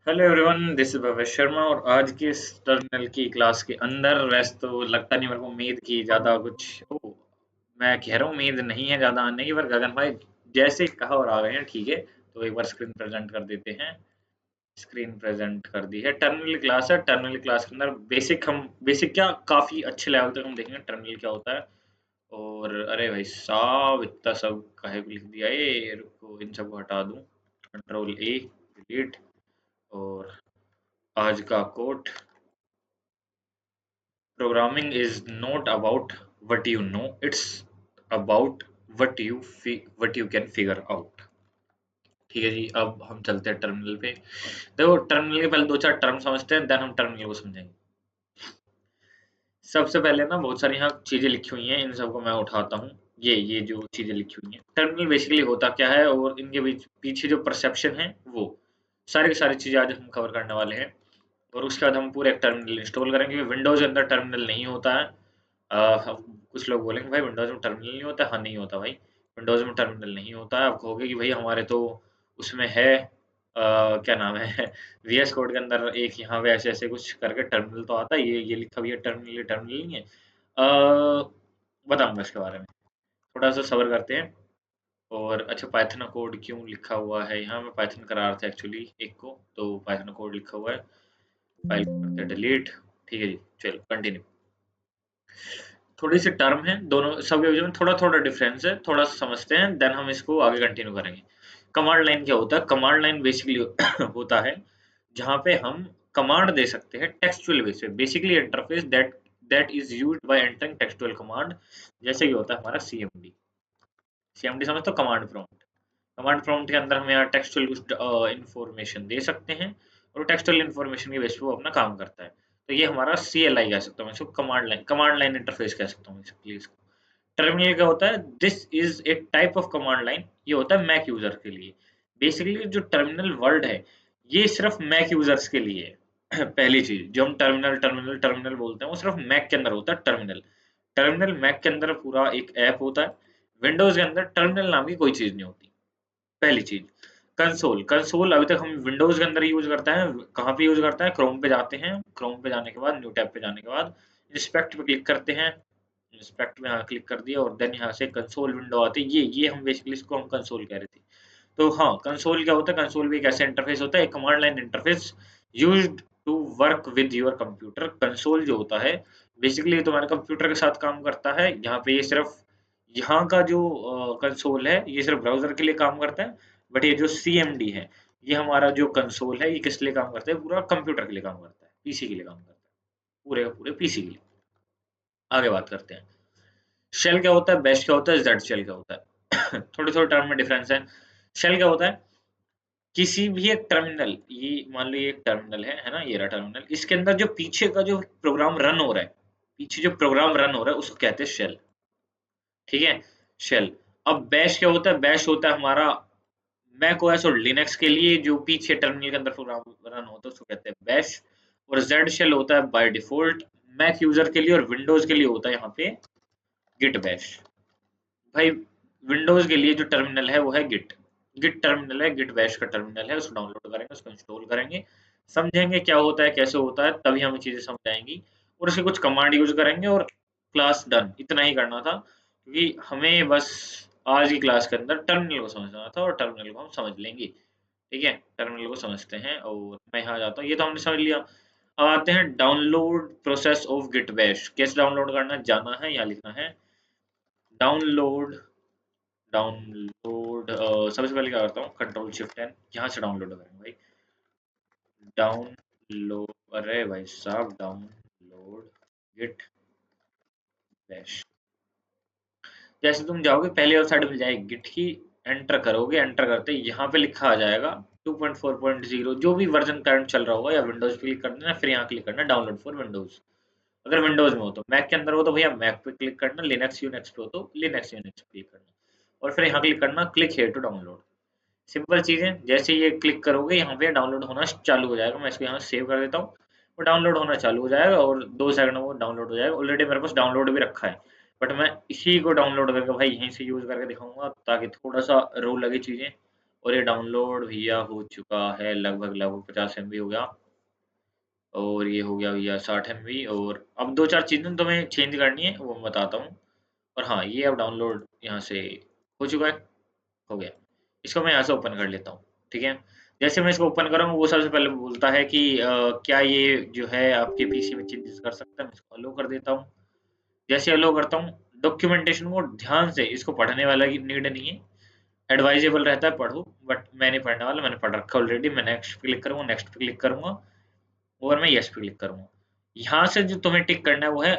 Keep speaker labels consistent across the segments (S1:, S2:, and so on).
S1: Hello everyone, this is Bhavesh Sharma और आज के इस टर्मिनल की क्लास के अंदर वैसे तो लगता नहीं मेरे को उम्मीद की ज़्यादा कुछ मैं कह रहा हूँ उम्मीद नहीं है ज़्यादा आने की, पर गगन भाई जैसे ही कहा और आ गए हैं। ठीक है, तो एक बार स्क्रीन प्रेजेंट कर देते हैं। स्क्रीन प्रेजेंट कर दी है। टर्मिनल क्लास है। टर्मिनल क्लास के अंदर बेसिक क्या काफ़ी अच्छे लेवल तक हम देखेंगे टर्मिनल क्या होता है। और अरे भाई साहब, इतना सब काहे को लिख दिया ये, रुको इन सबको हटा दूँ। Control A, delete. और आज का quote: programming is not about what you know, it's about what you can figure out. ठीक है जी, अब हम चलते हैं टर्मिनल पे। देखो, टर्मिनल के पहले दो चार टर्म समझते हैं, देन हम टर्मिनल को समझेंगे। सबसे पहले ना बहुत सारी यहाँ चीजें लिखी हुई हैं, इन सबको मैं उठाता हूँ। ये जो चीजें लिखी हुई हैं, टर्मिनल बेसिकली होता क्या है और इनके बीच पीछे जो परसेप्शन है वो सारी की सारी चीजें आज हम कवर करने वाले हैं। और उसके बाद हम पूरे एक टर्मिनल इंस्टॉल करेंगे। विंडोज के अंदर टर्मिनल नहीं होता है। कुछ लोग बोलेंगे भाई विंडोज में टर्मिनल नहीं होता। हाँ, नहीं होता भाई, विंडोज में टर्मिनल नहीं होता है। आप कहोगे कि भाई हमारे तो उसमें है, क्या नाम है, वीएस कोड के अंदर एक यहाँ पे ऐसे ऐसे कुछ करके टर्मिनल तो आता है, ये लिखा भी है टर्मिनल, ये टर्मिनल नहीं है। बताऊंगा इसके बारे में, थोड़ा सा सबर करते हैं। और अच्छा, पाइथन कोड क्यों लिखा हुआ है यहाँ? मैं पाइथन करा रहा था एक्चुअली एक को, तो पाइथन कोड लिखा हुआ है। फाइल को करते हैं डिलीट। ठीक है जी, चलो कंटिन्यू। थोड़ी सी टर्म है दोनों, सब के बीच में थोड़ा थोड़ा डिफरेंस है, थोड़ा सा समझते हैं, देन हम इसको आगे कंटिन्यू करेंगे। कमांड लाइन क्या होता है? कमांड लाइन बेसिकली होता है जहाँ पे हम कमांड दे सकते हैं टेक्सचुअल बेस पे। Basically interface that is used by entering textual command. जैसे कि होता है हमारा सीएमडी। सीएमडी समझ तो, कमांड प्रॉम्प्ट। कमांड प्रॉम्प्ट के अंदर हम यहाँ टेक्सचुअल कुछ इंफॉर्मेशन दे सकते हैं, और टेक्सचुअल इंफॉर्मेशन के बेस पे वो अपना काम करता है। तो ये हमारा CLI कह सकता हूँ मैं इसको, कमांड लाइन इंटरफेस कह सकता हूँ बेसिकली इसको। टर्मिनल क्या होता है? This is a type of command line. ये होता है मैक यूजर के लिए। बेसिकली जो टर्मिनल वर्ड है, ये सिर्फ मैक यूजर्स के लिए है। पहली चीज जो हम टर्मिनल टर्मिनल टर्मिनल बोलते हैं, वो सिर्फ मैक के अंदर होता है टर्मिनल। टर्मिनल मैक के अंदर पूरा एक ऐप होता है। विंडोज के अंदर टर्मिनल नाम की कोई चीज नहीं होती। पहली चीज। कंसोल, कंसोल अभी तक हम विंडोज के अंदर यूज करते हैं। कहाँ पे यूज करते हैं? क्रोम पे जाते हैं, क्रोम पे जाने के बाद न्यू टैब पे जाने के बाद इंस्पेक्ट पे क्लिक करते हैं। इंस्पेक्ट में यहाँ क्लिक कर दिया और देन यहाँ से कंसोल विंडो आती है। ये हम बेसिकली इसको हम कंसोल कह रहे थे। तो हाँ, कंसोल क्या होता है? कंसोल भी एक ऐसा इंटरफेस होता है, एक command line interface used to work with your computer. Console जो होता है बेसिकली तुम्हारे कंप्यूटर के साथ काम करता है। यहाँ पे ये सिर्फ यहाँ का जो कंसोल है ये सिर्फ ब्राउजर के लिए काम करता है। बट ये जो CMD है, ये हमारा जो कंसोल है, ये किस लिए काम करता है? पूरा कंप्यूटर के लिए काम करता है, पीसी के लिए काम करता है, पूरे का पूरे पीसी के लिए। आगे बात करते हैं। शेल क्या होता है? बैश क्या होता है? जेड शेल क्या होता है? थोड़े थोड़े टर्म में डिफरेंस है। शेल क्या होता है? किसी भी एक टर्मिनल, ये मान लो ये एक टर्मिनल है ना, ये रहा टर्मिनल। इसके अंदर जो पीछे का जो प्रोग्राम रन हो रहा है, पीछे जो प्रोग्राम रन हो रहा है उसको कहते हैं शेल। ठीक है, शेल। अब बैश क्या होता है? बैश होता है हमारा मैक ओएस और लिनक्स के लिए, जो पीछे टर्मिनल के अंदर प्रोग्राम रन होता है उसको कहते हैं बैश। और जेड शेल होता है बाय डिफॉल्ट मैक यूजर के लिए, और विंडोज के लिए होता है यहाँ पे गिट बैश। भाई विंडोज के लिए जो टर्मिनल है वो है गिट। गिट टर्मिनल है, गिट बैश का टर्मिनल है। उसको डाउनलोड करेंगे, उसको इंस्टॉल करेंगे, समझेंगे क्या होता है कैसे होता है, तभी हमें चीजें समझ आएंगी। और उसके कुछ कमांड यूज करेंगे और क्लास डन। इतना ही करना था, क्योंकि हमें बस आज की क्लास के अंदर टर्मिनल को समझना था, और टर्मिनल को हम समझ लेंगे। ठीक है, टर्मिनल को समझते हैं और मैं यहाँ जाता हूँ। ये तो हमने समझ लिया। अब आते हैं download process of git bash. कैसे डाउनलोड करना है? जाना है, यहाँ लिखना है डाउनलोड। डाउनलोड सबसे पहले क्या करता हूँ, Ctrl+Shift+N, यहाँ से डाउनलोड करेंगे भाई। डाउनलोड, अरे भाई साहब, डाउनलोड गिट बैश। जैसे तुम जाओगे पहली वेबसाइट मिल जाएगी गिट की, एंटर करोगे, एंटर करते ही यहाँ पे लिखा आ जाएगा 2.4.0, जो भी वर्जन करंट चल रहा होगा। या विंडोज पे क्लिक करना है, फिर यहाँ क्लिक करना है डाउनलोड फॉर विंडोज। अगर विंडोज में हो तो, मैक के अंदर हो तो भैया मैक पे क्लिक करना, लिनक्स यूनिक्स पे हो तो लिनक्स यूनिक्स पे क्लिक करना, और फिर यहाँ क्लिक करना click here to download. Simple चीज़ है। जैसे ये क्लिक करोगे यहाँ पे डाउनलोड होना चालू हो जाएगा। मैं इसको यहाँ सेव कर देता हूँ। वो डाउनलोड होना चालू हो जाएगा और 2 सेकंड में वो डाउनलोड हो जाएगा। ऑलरेडी मेरे पास डाउनलोड भी रखा है, बट मैं इसी को डाउनलोड करके भाई यहीं से यूज़ करके दिखाऊंगा, ताकि थोड़ा सा रो लगे चीज़ें। और ये डाउनलोड भैया हो चुका है, लगभग लगभग 50 MB हो गया। और ये हो गया भैया 60 MB। और अब 2-4 चीज़ें तुम्हें चेंज करनी है, वो मैं बताता हूँ। और हाँ, ये अब डाउनलोड यहाँ से हो चुका है, हो गया। इसको मैं यहाँ से ओपन कर लेता हूँ, ठीक है। जैसे मैं इसको ओपन करूँगा, वो सबसे पहले बोलता है कि क्या ये जो है आपके पीसी में चेंजेस कर सकता है। मैं इसको अलो कर देता हूँ। जैसे अलो करता हूँ, डॉक्यूमेंटेशन को ध्यान से, इसको पढ़ने वाला की नीड नहीं है, एडवाइजेबल रहता है पढ़ो, बट मैं नहीं पढ़ने वाला, मैंने पढ़ रखा ऑलरेडी। मैं नेक्स्ट पे क्लिक करूँगा, नेक्स्ट पे क्लिक करूँगा और मैं यस पे क्लिक करूँगा। यहाँ से जो तुम्हें टिक करना है वो है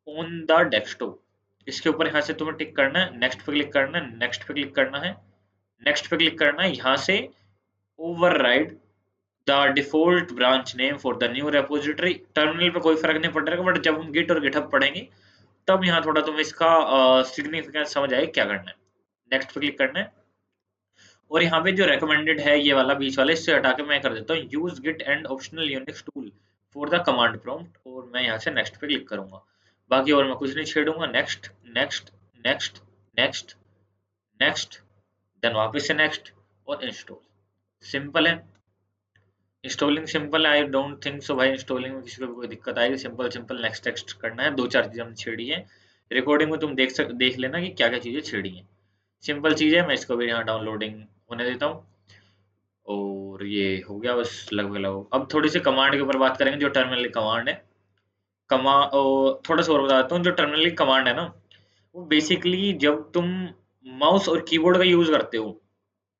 S1: ऑन द डेस्कटॉप। इसके ऊपर यहाँ से तुम्हें टिक करना है, नेक्स्ट पे क्लिक करना है, नेक्स्ट पे क्लिक करना है, नेक्स्ट पे क्लिक करना है। यहाँ से override the default branch name for the new repository. Terminal पे कोई फर्क नहीं पड़ेगा, बट जब हम गिट और गिटहब पढ़ेंगे तब यहाँ थोड़ा तुम्हें इसका सिग्निफिकेंस समझ आएगा क्या करना है। नेक्स्ट पे क्लिक करना है और यहाँ पे जो रेकमेंडेड है ये वाला बीच वाला, इससे हटा के मैं कर देता हूँ use git and optional Unix tool for the command prompt. और मैं यहाँ से नेक्स्ट पे क्लिक करूंगा। बाकी और मैं कुछ नहीं छेड़ूंगा। Next, next, next, next, next, then वापस से नेक्स्ट और इंस्टॉल। सिंपल है, इंस्टॉलिंग सिंपल है। आई डोंट थिंक सो भाई इंस्टॉलिंग में किसी को भी कोई दिक्कत आएगी। सिंपल सिंपल नेक्स्ट टेक्स्ट करना है। 2-4 चीजें हमने छेड़ी है, रिकॉर्डिंग में तुम देख लेना कि क्या क्या चीजें छेड़ी हैं। सिंपल चीज है। मैं इसको भी यहाँ डाउनलोडिंग होने देता हूँ और ये हो गया बस लगभग लगभग। अब थोड़ी सी कमांड के ऊपर बात करेंगे, जो टर्मिनल कमांड है। थोड़ा सा और बताता हूँ। जो टर्मिनल कमांड है ना, वो बेसिकली जब तुम माउस और कीबोर्ड का यूज करते हो,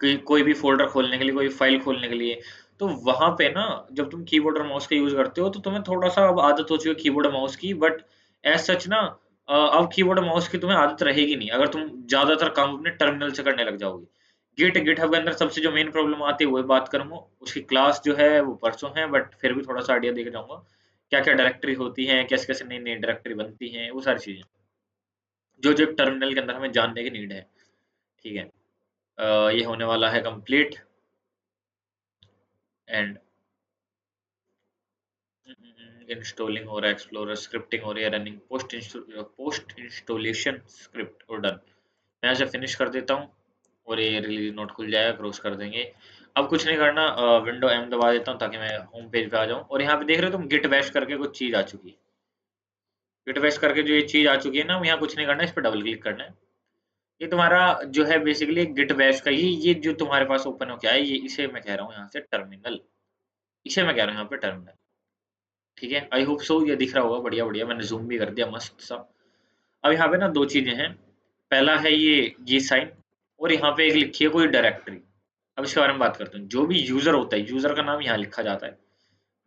S1: कोई भी फ़ोल्डर खोलने के लिए, कोई फ़ाइल खोलने के लिए, तो वहाँ पे ना जब तुम कीबोर्ड और माउस का यूज़ करते हो तो तुम्हें थोड़ा-सा अब आदत हो चुकी है कीबोर्ड और माउस की, बट एज़ सच ना अब कीबोर्ड और माउस की तुम्हें आदत रहेगी नहीं, अगर तुम ज़्यादातर काम अपने टर्मिनल से करने लग जाओगे। गिटहब के अंदर सबसे जो मेन प्रॉब्लम आती है वही बात करूँगा। उसकी क्लास जो है वो परसों है, बट फिर भी थोड़ा-सा आइडिया देके जाऊँगा। क्या-क्या डायरेक्टरी होती हैं, कैसे-कैसे नई-नई डायरेक्टरी बनती हैं, वो सारी चीज़ें। जो-जो टर्मिनल के अंदर हमें जानने की नीड है, ठीक है। ये होने वाला है कंप्लीट एंड इंस्टॉलिंग हो रहा है, एक्सप्लोरर स्क्रिप्टिंग हो रही है, रनिंग पोस्ट इंस्टॉलेशन स्क्रिप्ट और डन। मैं यहाँ से फिनिश कर देता हूँ और ये रिलीज नोट खुल जाएगा, क्रॉस कर देंगे। अब कुछ नहीं करना, विंडो एम दबा देता हूँ ताकि मैं होम पेज पे आ जाऊँ। और यहाँ पे देख रहे हो तुम, गिट बैश करके कुछ चीज़ आ चुकी है। गिट बैश करके जो ये चीज़ आ चुकी है ना, यहाँ कुछ नहीं करना है, इस पर डबल क्लिक करना है। ये तुम्हारा जो है बेसिकली गिट बैश का ये जो तुम्हारे पास ओपन हो क्या है, ये इसे मैं कह रहा हूँ यहाँ से टर्मिनल। इसे मैं कह रहा हूँ यहाँ पे टर्मिनल, ठीक है। आई होप सो ये दिख रहा होगा। बढ़िया बढ़िया, मैंने जूम भी कर दिया मस्त सा। अब यहाँ पे ना दो चीजें हैं। पहला है ये साइन, और यहाँ पे एक लिखी है कोई डायरेक्टरी। अब इसके बारे में बात करते हैं। जो भी यूजर होता है, यूजर का नाम यहाँ लिखा जाता है।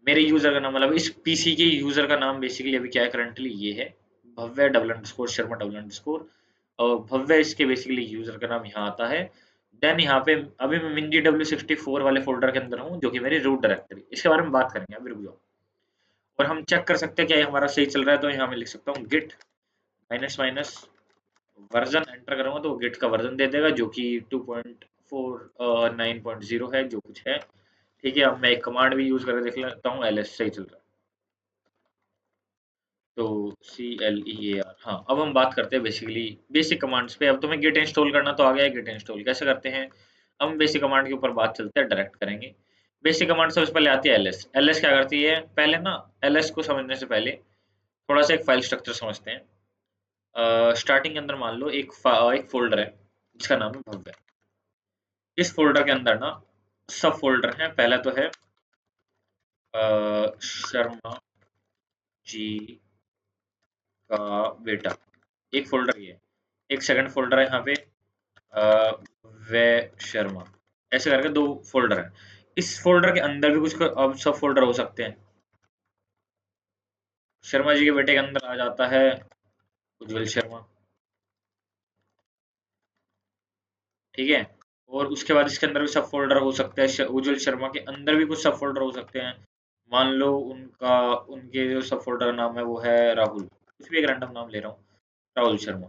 S1: मेरे यूजर का नाम मतलब इस पीसी के यूजर का नाम बेसिकली अभी क्या है, करंटली ये है Bhavya double underscore Sharma double underscore. और भव्य इसके बेसिकली यूजर का नाम यहाँ आता है। देन यहाँ पे अभी मैं मिंजी W64 वाले फोल्डर के अंदर हूँ, जो कि मेरी रूट डायरेक्टरी। इसके बारे में बात करेंगे, अभी रुक जाओ। और हम चेक कर सकते हैं क्या ये हमारा सही चल रहा है। तो यहाँ मैं लिख सकता हूँ git minus minus version, enter करूंगा तो गिट का वर्जन दे देगा जो कि 2.49.0 है, जो कुछ है, ठीक है। अब मैं एक कमांड भी यूज करके देख लेता हूँ, ls सही चल रहा है। तो CLEAR, हाँ। अब हम बात करते हैं बेसिकली बेसिक कमांड्स पे। अब तुम्हें गिट इंस्टॉल करना तो आ गया है, गिट इंस्टॉल कैसे करते हैं। हम बेसिक कमांड के ऊपर बात चलते हैं, डायरेक्ट करेंगे। बेसिक कमांड सबसे पहले आती है ls। ls क्या करती है, पहले ना ls को समझने से पहले थोड़ा सा एक फाइल स्ट्रक्चर समझते हैं। स्टार्टिंग के अंदर मान लो एक फोल्डर है जिसका नाम है भव्य। इस फोल्डर के अंदर ना सब फोल्डर हैं। पहला तो है शर्मा जी का बेटा, एक फोल्डर ये है। एक सेकंड फोल्डर है यहाँ पे वे शर्मा, ऐसे करके दो फोल्डर है। इस फोल्डर के अंदर भी कुछ अब सब फोल्डर हो सकते हैं। शर्मा जी के बेटे के अंदर आ जाता है उज्जवल शर्मा, ठीक है। और उसके बाद इसके अंदर भी सब फोल्डर हो सकते हैं। उज्जवल शर्मा के अंदर भी कुछ सब फोल्डर हो सकते हैं। मान लो उनके जो सब फोल्डर नाम है वो है राहुल, कुछ भी एक रैंडम नाम ले रहा हूँ, राहुल शर्मा,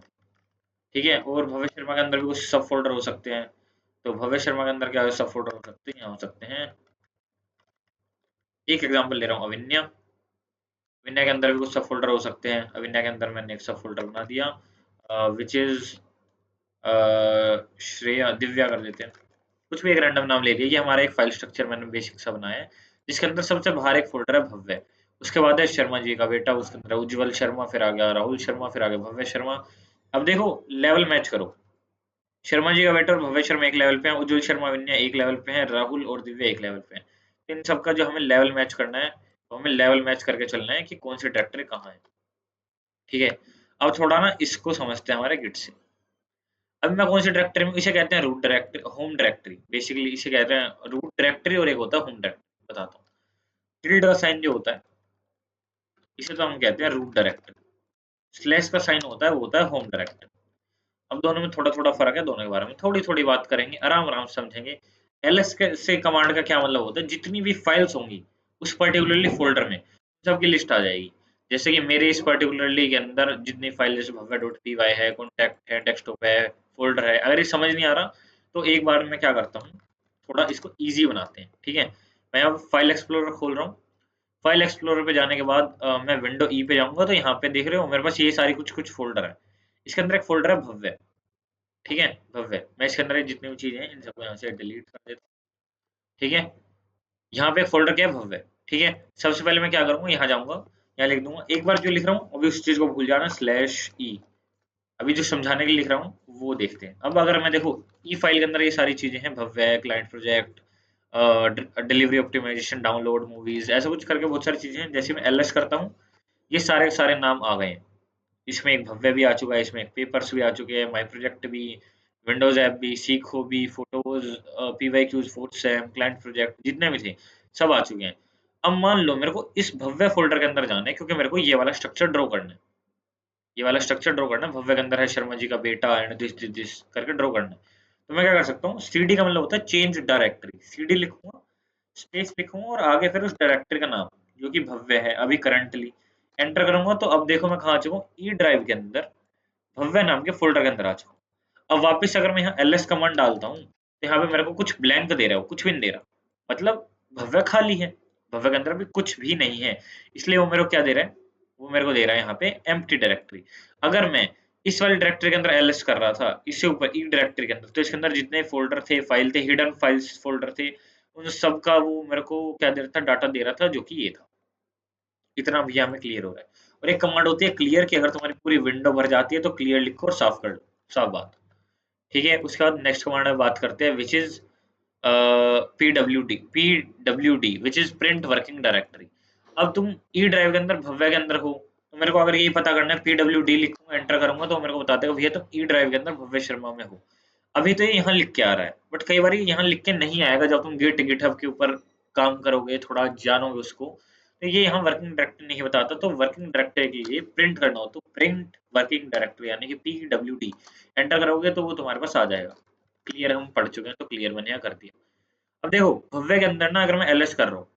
S1: ठीक है। और भव्य शर्मा के अंदर भी कुछ सब फोल्डर हो सकते हैं। तो भव्य शर्मा के अंदर क्या सब फोल्डर हो सकते हैं, यहाँ हो सकते हैं। एक एग्जांपल ले रहा हूँ, अविन्या। अविन्या के अंदर भी कुछ सब फोल्डर हो सकते हैं। अविन्या के अंदर मैंने एक सब फोल्डर बना दिया, विच इज श्रेया, दिव्या कर देते हैं। कुछ भी एक रैंडम नाम ले लिया। ये हमारा एक फाइल स्ट्रक्चर मैंने बेसिक सा बनाया है, जिसके अंदर सबसे बाहर एक फोल्डर है भव्य, उसके बाद है शर्मा जी का बेटा, उसके अंदर उज्जवल शर्मा, फिर आ गया राहुल शर्मा, फिर आ गया भव्य शर्मा। अब देखो लेवल मैच करो, शर्मा जी का बेटा और भव्य शर्मा एक लेवल पे हैं, उज्जवल शर्मा विन्या एक लेवल पे हैं, राहुल और दिव्या एक लेवल पे हैं। तो इन सबका जो हमें लेवल मैच करना है, तो हमें लेवल मैच करके चलना है कि कौन सी डायरेक्टरी कहाँ है। ठीक है, अब थोड़ा ना इसको समझते हैं हमारे गिट से। अब मैं कौन सी डायरेक्टरी में, इसे कहते हैं root directory, home directory basically इसे कहते हैं रूट डायरेक्टरी, और एक होता है होम डायरेक्टरी। बताता हूँ, टिल्ड का साइन जो होता है इसे तो हम कहते हैं रूट डायरेक्टरी, स्लैश का साइन होता है वो होता है होम डायरेक्टरी। अब दोनों में थोड़ा थोड़ा फर्क है, दोनों के बारे में थोड़ी थोड़ी बात करेंगे, आराम आराम से समझेंगे। एलएस से कमांड का क्या मतलब होता है, जितनी भी फाइल्स होंगी उस पर्टिकुलरली फोल्डर में सबकी लिस्ट आ जाएगी। जैसे कि मेरे इस पर्टिकुलरली के अंदर जितनी फाइल, जैसे भव्य डॉट पी वाई है, कॉन्टैक्ट है, डेस्कटॉप है, फोल्डर है, अगर ये समझ नहीं आ रहा तो एक बार मैं क्या करता हूँ, थोड़ा इसको ईजी बनाते हैं। ठीक है, मैं अब फाइल एक्सप्लोरर खोल रहा हूँ। फाइल एक्सप्लोरर पे जाने के बाद मैं विंडो ई पे जाऊंगा, तो यहाँ पे देख रहे हो मेरे पास ये सारी कुछ कुछ फोल्डर है। इसके अंदर एक फोल्डर है भव्य। ठीक है, भव्य, मैं इसके अंदर जितनी भी चीजें हैं इन सबको यहाँ से डिलीट कर देता हूँ। ठीक है, यहाँ पे एक फोल्डर क्या है, भव्य। ठीक है, सबसे पहले मैं क्या करूंगा, यहाँ जाऊंगा, यहाँ लिख दूंगा, एक बार जो लिख रहा हूँ अभी उस चीज को भूल जाना, स्लैश ई। अभी जो समझाने के लिए लिख रहा हूँ वो देखते हैं। अब अगर मैं देखो ई फाइल के अंदर ये सारी चीजें हैं, Bhavya, client project, delivery optimisation, download movies, ऐसा कुछ करके बहुत सारी चीजें हैं। जैसे मैं एलएस करता हूँ, ये सारे सारे नाम आ गए हैं। इसमें एक भव्य भी आ चुका है, इसमें एक पेपर्स भी आ चुके हैं, माई प्रोजेक्ट भी, विंडोज ऐप भी, सीखो भी, photos, PYQs, fourth Sam, client project, जितने भी थे सब आ चुके हैं। अब मान लो मेरे को इस भव्य फोल्डर के अंदर जाना है, क्योंकि मेरे को ये वाला स्ट्रक्चर ड्रॉ करना है, ये वाला स्ट्रक्चर ड्रॉ करना है। भव्य के अंदर है शर्मा जी का बेटा एंड दिस दिस दिस करके ड्रॉ करना है। तो मैं क्या कर सकता हूँ, सीडी का मतलब होता है चेंज डायरेक्टरी, सीडी लिखूंगा, स्पेस लिखूंगा और आगे फिर उस डायरेक्टरी का नाम जो कि भव्य है अभी करंटली, एंटर करूंगा। तो अब देखो मैं कहाँ आ चुका हूँ, ई ड्राइव के अंदर भव्य नाम के फ़ोल्डर के अंदर आ चुका हूँ। अब वापस अगर मैं यहाँ एलएस कमांड डालता हूँ, तो यहाँ पे मेरे को कुछ ब्लैंक दे रहा है, वो कुछ भी नहीं दे रहा। मतलब भव्य खाली है, भव्य के अंदर भी कुछ भी नहीं है। इसलिए वो मेरे को क्या दे रहा है, वो मेरे को दे रहा है यहाँ पे एम्प्टी डायरेक्टरी। अगर मैं इस वाली डायरेक्टरी के अंदर एलएस कर रहा था, इससे ऊपर ई डायरेक्टरी के अंदर, तो इसके अंदर जितने फ़ोल्डर थे, फाइल थे, हिडन फाइल्स फ़ोल्डर थे, उन सबका वो मेरे को क्या दे रहा था, डाटा दे रहा था, जो कि ये था। इतना भी हमें क्लियर हो रहा है। और एक कमांड होती है क्लियर की, अगर तुम्हारी पूरी विंडो भर जाती है तो क्लियर लिखो और साफ कर लो, साफ बात। ठीक है, उसके बाद नेक्स्ट कमांड में बात करते हैं, which is PWD which is print working directory. अब तुम ई ड्राइव के अंदर भव्य के अंदर हो, तो मेरे को अगर यही पता करना है, पीडब्ल्यूडी लिखूंगा, एंटर करूंगा, तो मेरे को बता देगा भैया तुम ई ड्राइव के अंदर भव्य शर्मा में हो। अभी तो ये यहाँ लिख के आ रहा है, बट कई बार यहाँ लिख के नहीं आएगा। जब तुम गिटहब के ऊपर काम करोगे, थोड़ा जानोगे उसको, तो ये यहाँ वर्किंग डायरेक्टरी नहीं बताता। तो वर्किंग डायरेक्टरी के लिए प्रिंट करना हो तो प्रिंट वर्किंग डायरेक्टरी यानी कि पीडब्ल्यूडी एंटर करोगे तो वो तुम्हारे पास आ जाएगा। क्लियर, हम पढ़ चुके हैं तो क्लियर मैंने यहाँ कर दिया। अब देखो भव्य के अंदर ना अगर मैं एलएस कर रहा हूँ,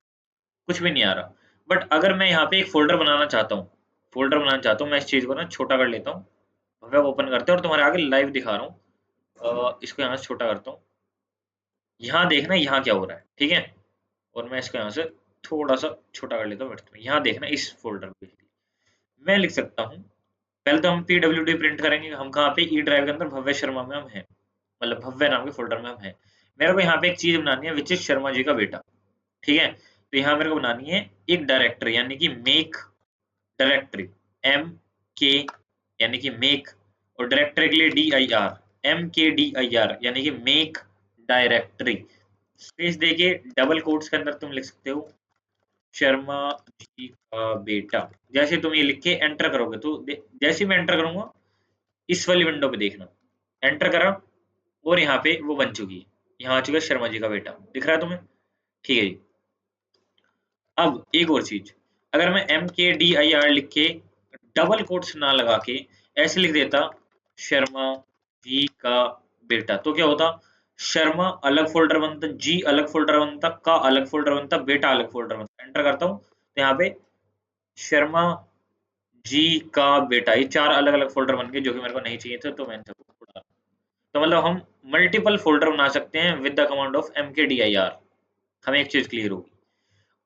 S1: कुछ भी नहीं आ रहा। बट अगर मैं यहाँ पे एक फोल्डर बनाना चाहता हूँ, मैं इस चीज को ना छोटा कर लेता हूँ, भव्य को ओपन करते हैं और तुम्हारे आगे लाइव दिखा रहा हूँ। इसको यहाँ से छोटा करता हूँ, यहाँ देखना यहाँ क्या हो रहा है। ठीक है, और मैं इसको यहाँ से थोड़ा सा छोटा कर लेता हूँ width में। यहाँ देखना इस फोल्डर पे मैं लिख सकता हूँ। पहले तो हम पीडब्ल्यूडी प्रिंट करेंगे, हम कहाँ पे ई ड्राइव के अंदर भव्य शर्मा में हम हैं, मतलब भव्य नाम के फोल्डर में हम हैं। मेरे को यहाँ पे एक चीज बनानी है, विच इज शर्मा जी का बेटा। ठीक है, तो यहाँ मेरे को बनानी है एक डायरेक्टरी यानी कि मेक डायरेक्टरी, एम के यानी कि मेक, और डायरेक्टरी के लिए डी आई आर, एम के डी आई आर यानी कि मेक डायरेक्टरी। स्पेस देके डबल कोट्स के अंदर तुम लिख सकते हो शर्मा जी का बेटा। जैसे तुम ये लिख के एंटर करोगे तो जैसे मैं एंटर करूंगा इस वाली विंडो पे देखना, एंटर करा और यहाँ पे वो बन चुकी है, यहाँ आ चुका है शर्मा जी का बेटा, दिख रहा है तुम्हें। ठीक है जी। अब एक और चीज, अगर मैं एम के डी आई आर लिख के डबल कोट्स ना लगा के ऐसे लिख देता शर्मा जी का बेटा, तो क्या होता, शर्मा अलग फोल्डर बनता, जी अलग फोल्डर बनता, का अलग फोल्डर बनता, बेटा अलग फोल्डर बनता। एंटर करता हूँ तो यहाँ पे शर्मा जी का बेटा, ये चार अलग अलग फोल्डर बन गए, जो कि मेरे को नहीं चाहिए थे, तो मैंने सबको उड़ा। तो मतलब हम मल्टीपल फोल्डर बना सकते हैं with the command of mkdir। हमें एक चीज क्लियर होगी।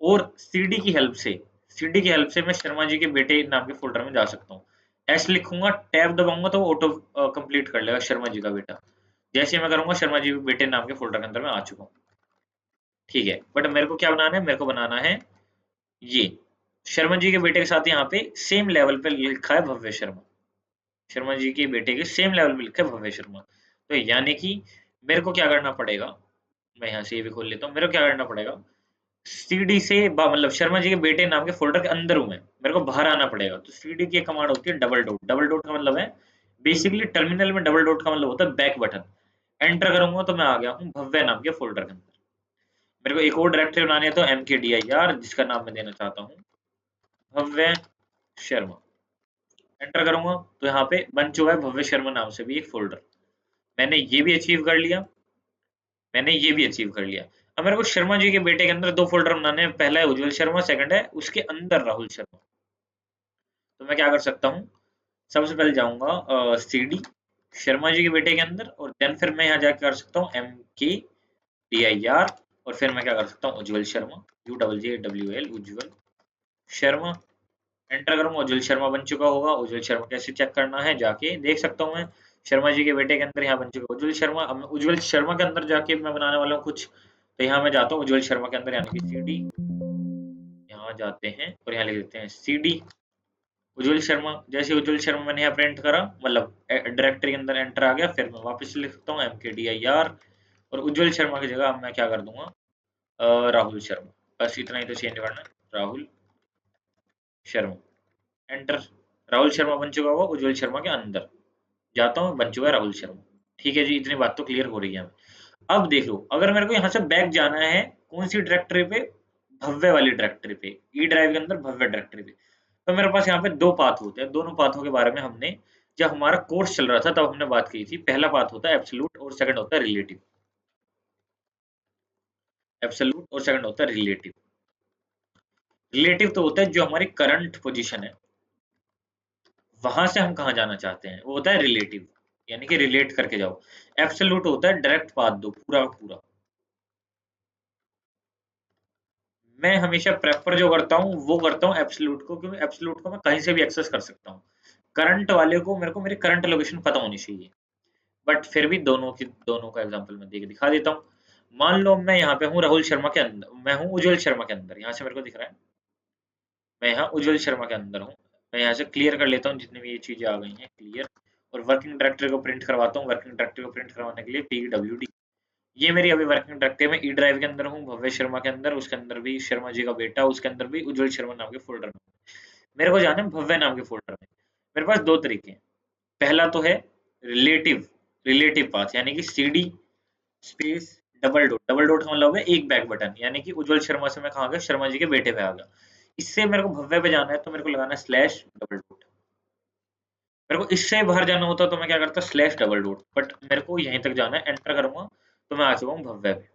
S1: और सीडी की हेल्प से मैं शर्मा जी के बेटे नाम के फोल्डर में जा सकता हूँ। एस लिखूंगा, टैब दबाऊंगा तो ऑटो कंप्लीट कर लेगा शर्मा जी का बेटा। जैसे मैं करूंगा शर्मा जी बेटे नाम के फोल्डर के अंदर मैं आ चुका हूँ। ठीक है, बट मेरे को क्या बनाना है, मेरे को बनाना है ये शर्मा जी के बेटे के साथ यहाँ पे सेम लेवल पे लिखा है भव्य शर्मा। शर्मा जी के बेटे के सेम लेवल पे लिखा है भव्य शर्मा। तो यानी कि मेरे को क्या करना पड़ेगा, मैं यहाँ से ये भी खोल लेता हूँ। मेरे को क्या करना पड़ेगा, सीडी से मतलब शर्मा जी के बेटे नाम के फोल्डर के अंदर हूँ मैं, मेरे को बाहर आना पड़ेगा। तो सीडी की एक कमांड होती है डबल डॉट। डबल डॉट का मतलब है बेसिकली टर्मिनल में डबल डॉट का मतलब होता है बैक बटन। एंटर करूंगा तो मैं आ गया हूँ भव्य नाम के फोल्डर के अंदर। मेरे को एक और डायरेक्टरी बनानी है तो mkdir जिसका नाम मैं देना चाहता हूँ भव्य शर्मा। एंटर करूंगा तो यहाँ पे बन चुका है भव्य शर्मा नाम से भी एक फोल्डर। मैंने ये भी अचीव कर लिया, मैंने ये भी अचीव कर लिया। अब मेरे को शर्मा जी के बेटे के अंदर दो फोल्डर बनाने हैं, पहला है उज्जवल शर्मा, सेकंड है उसके अंदर राहुल शर्मा। तो मैं क्या कर सकता हूँ, सबसे पहले जाऊंगा सीडी शर्मा जी के बेटे के अंदर, और देन फिर मैं यहाँ जाकर कर सकता हूँ mkdir, और फिर मैं क्या कर सकता हूँ उज्जवल शर्मा, UJJWL उज्जवल शर्मा। एंटर करूंगा, उज्जवल शर्मा बन चुका होगा। उज्जवल शर्मा कैसे चेक करना है, जाके देख सकता हूँ मैं शर्मा जी के बेटे के अंदर यहाँ बन चुका है उज्जवल शर्मा। अब मैं उज्जवल शर्मा के अंदर जाके मैं बनाने वाला हूँ कुछ। तो यहाँ मैं जाता हूँ उज्जवल शर्मा के अंदर, यानी कि सीडी, यहाँ जाते हैं और यहाँ लिख देते हैं सीडी उज्जवल शर्मा। जैसे उज्जवल शर्मा मैंने यहाँ प्रिंट करा, मतलब डायरेक्टरी के अंदर एंटर आ गया, फिर मैं वापस लिख सकता हूँ mkdir, और उज्जवल शर्मा की जगह अब मैं क्या कर दूंगा, राहुल शर्मा। बस इतना ही तो चेंज करना है, राहुल शर्मा। एंटर, राहुल शर्मा बन चुका होगा उज्जवल शर्मा के अंदर। जाता हूँ, बन चुका है राहुल शर्मा। ठीक है जी, इतनी बात तो क्लियर हो रही है हमें। अब देख लो, अगर मेरे को यहाँ से बैक जाना है कौन सी डायरेक्टरी पे, भव्य वाली डायरेक्टरी पे, ई ड्राइव के अंदर भव्य डायरेक्टरी पे। तो मेरे पास यहाँ पे दो पाथ होते हैं, दोनों पाथों के बारे में हमने जब हमारा कोर्स चल रहा था तब हमने बात की थी। पहला पाथ होता है एब्सोल्यूट और सेकंड होता है रिलेटिव। एब्सोल्यूट और सेकंड होता है रिलेटिव। रिलेटिव तो होता है जो हमारी करंट पोजीशन है, वहां से हम कहाँ जाना चाहते हैं, वो होता है रिलेटिव, यानी कि रिलेट करके जाओ। एब्सोल्यूट होता है डायरेक्ट पाथ दो, पूरा का पूरा। मैं हमेशा प्रेफर जो करता हूँ वो करता हूँ एब्सोल्यूट को, क्योंकि एब्सोल्यूट को मैं कहीं से भी एक्सेस कर सकता हूँ। करंट वाले को मेरे को मेरी करंट लोकेशन पता होनी चाहिए। बट फिर भी दोनों का एग्जांपल मैं देके दिखा देता हूँ। मान लो मैं यहाँ पे हूँ राहुल शर्मा के अंदर, मैं हूँ उज्जवल शर्मा के अंदर, यहाँ से मेरे को दिख रहा है मैं यहाँ उज्जवल शर्मा के अंदर हूँ। मैं यहाँ से क्लियर कर लेता हूँ जितनी भी ये चीजें आ गई हैं, क्लियर। और वर्किंग डायरेक्टरी को प्रिंट करवाता हूँ। वर्किंग डायरेक्टरी को प्रिंट करवाने के लिए PWD। ये मेरी अभी वर्किंग डायरेक्टरी में ई ड्राइव के अंदर हूँ, भव्य शर्मा के अंदर, उसके अंदर भी शर्मा जी का बेटा, उसके अंदर भी उज्जवल शर्मा नाम के फोल्डर में। मेरे को जाना है भव्य नाम के फोल्डर में। मेरे पास दो तरीके हैं। पहला तो है रिलेटिव, रिलेटिव पाथ, यानी कि CD space double dot. Double dot का मतलब है एक बैक बटन, यानी कि उज्जवल शर्मा से मैं कहाँ गया, शर्मा जी के बेटे पे आ गया। इससे मेरे को भव्य पे जाना है तो मेरे को लगाना है स्लैश डबल डॉट। मेरे को इससे बाहर जाना होता तो मैं क्या करता, स्लैश डबल डॉट। बट मेरे को यहीं तक जाना है, एंटर करूंगा तो मैं आ चुका हूँ भव्य पे।